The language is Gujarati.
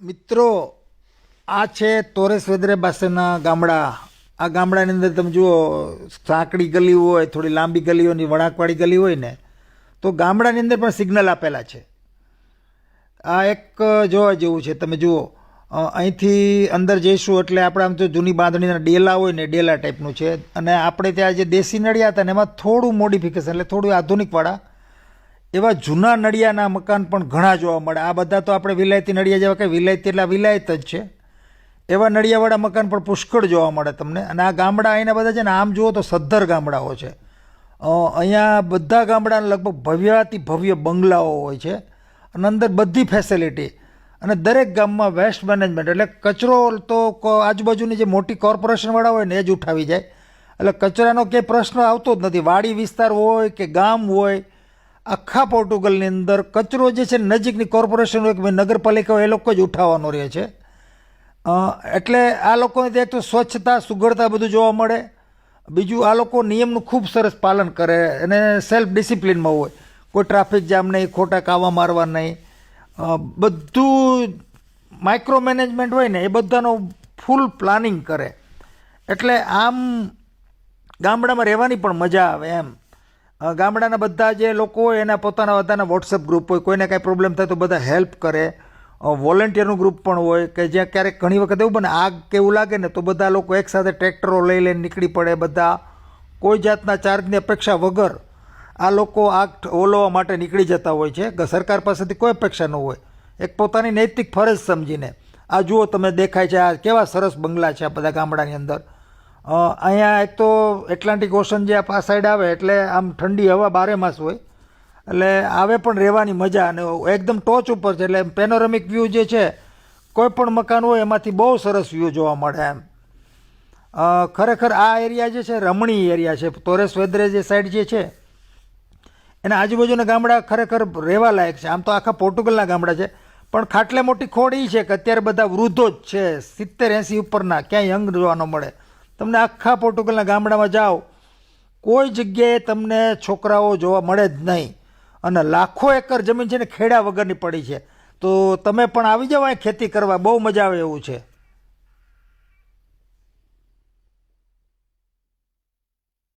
મિત્રો, આ છે તોરેસ વેદરે પાસેના ગામડા. આ ગામડાની અંદર તમે જુઓ, સાંકડી ગલી હોય, થોડી લાંબી ગલીઓની વળાંકવાળી ગલી હોય ને, તો ગામડાની અંદર પણ સિગ્નલ આપેલા છે. આ એક જોવા જેવું છે. તમે જુઓ, અહીંથી અંદર જઈશું એટલે આપણે આમ તો જૂની બાંધણીના ડેલા હોય ને, ડેલા ટાઈપનું છે. અને આપણે ત્યાં જે દેશી નળિયા હતા ને, એમાં થોડું મોડિફિકેશન, એટલે થોડું આધુનિકવાળા એવા જૂના નળિયાના મકાન પણ ઘણા જોવા મળે. આ બધા તો આપણે વિલાયતી નળિયા જેવા કે વિલાયતી એટલે વિલાયત જ છે, એવા નળિયાવાળા મકાન પણ પુષ્કળ જોવા મળે તમને. અને આ ગામડા અહીંના બધા છે ને, આમ જુઓ તો સદ્ધર ગામડાઓ છે. અહીંયા બધા ગામડાના લગભગ ભવ્યાતિ ભવ્ય બંગલાઓ હોય છે અને અંદર બધી ફેસિલિટી. અને દરેક ગામમાં વેસ્ટ મેનેજમેન્ટ, એટલે કચરો તો આજુબાજુની જે મોટી કોર્પોરેશનવાળા હોય ને એ જ ઉઠાવી જાય. એટલે કચરાનો ક્યાંય પ્રશ્ન આવતો જ નથી. વાડી વિસ્તાર હોય કે ગામ હોય, આખા પોર્ટુગલની અંદર કચરો જે છે નજીકની કોર્પોરેશન હોય કે નગરપાલિકા હોય, એ લોકો જ ઉઠાવવાનો રહે છે. એટલે આ લોકોને ત્યાં તો સ્વચ્છતા, સુઘડતા બધું જોવા મળે. બીજું, આ લોકો નિયમનું ખૂબ સરસ પાલન કરે અને સેલ્ફ ડિસિપ્લિનમાં હોય. કોઈ ટ્રાફિક જામ નહીં, ખોટા કાવા મારવા નહીં, બધું માઇક્રો મેનેજમેન્ટ હોય ને એ બધાનો ફૂલ પ્લાનિંગ કરે. એટલે આમ ગામડામાં રહેવાની પણ મજા આવે એમ. ગામડાના બધા જે લોકો હોય એના પોતાના બધાના વોટ્સઅપ ગ્રુપ હોય, કોઈને કાંઈ પ્રોબ્લેમ થાય તો બધા હેલ્પ કરે. વોલેન્ટિયરનું ગ્રુપ પણ હોય કે જ્યાં ક્યારેક ઘણી વખત એવું બને આગ કે એવું લાગે ને, તો બધા લોકો એકસાથે ટ્રેક્ટરો લઈ લઈને નીકળી પડે. બધા કોઈ જાતના ચાર્જની અપેક્ષા વગર આ લોકો આગ ઓલવવા માટે નીકળી જતા હોય છે. સરકાર પાસેથી કોઈ અપેક્ષા ન હોય, એક પોતાની નૈતિક ફરજ સમજીને. આ જુઓ, તમે દેખાય છે આ કેવા સરસ બંગલા છે આ બધા ગામડાની અંદર. અહીંયા એક તો એટલાન્ટિક ઓશન જે આ સાઈડ આવે એટલે આમ ઠંડી હવા બારે માસ હોય, એટલે આવે પણ રહેવાની મજા. અને એકદમ ટોચ ઉપર છે એટલે પેનોરેમિક વ્યૂ જે છે, કોઈ પણ મકાન હોય એમાંથી બહુ સરસ વ્યૂ જોવા મળે એમ. ખરેખર આ એરિયા જે છે રમણીય એરિયા છે. તોરેસ વેદરે જે સાઈડ જે છે એના આજુબાજુના ગામડા ખરેખર રહેવા લાયક છે. આમ તો આખા પોર્ટુગલના ગામડા છે, પણ ખાટલે મોટી ખોડ એ છે કે અત્યારે બધા વૃદ્ધો જ છે, 70-80 ઉપરના, ક્યાંય યંગ જોવા ન મળે. તમને આખા પોર્ટુગલના ગામડામાં જાઓ, કોઈ જગ્યાએ તમને છોકરાઓ જોવા મળે જ નહીં. અને લાખો એકર જમીન છે ને ખેડા વગરની પડી છે. તો તમે પણ આવી જાઓ અહીં ખેતી કરવા, બહુ મજા આવે એવું છે.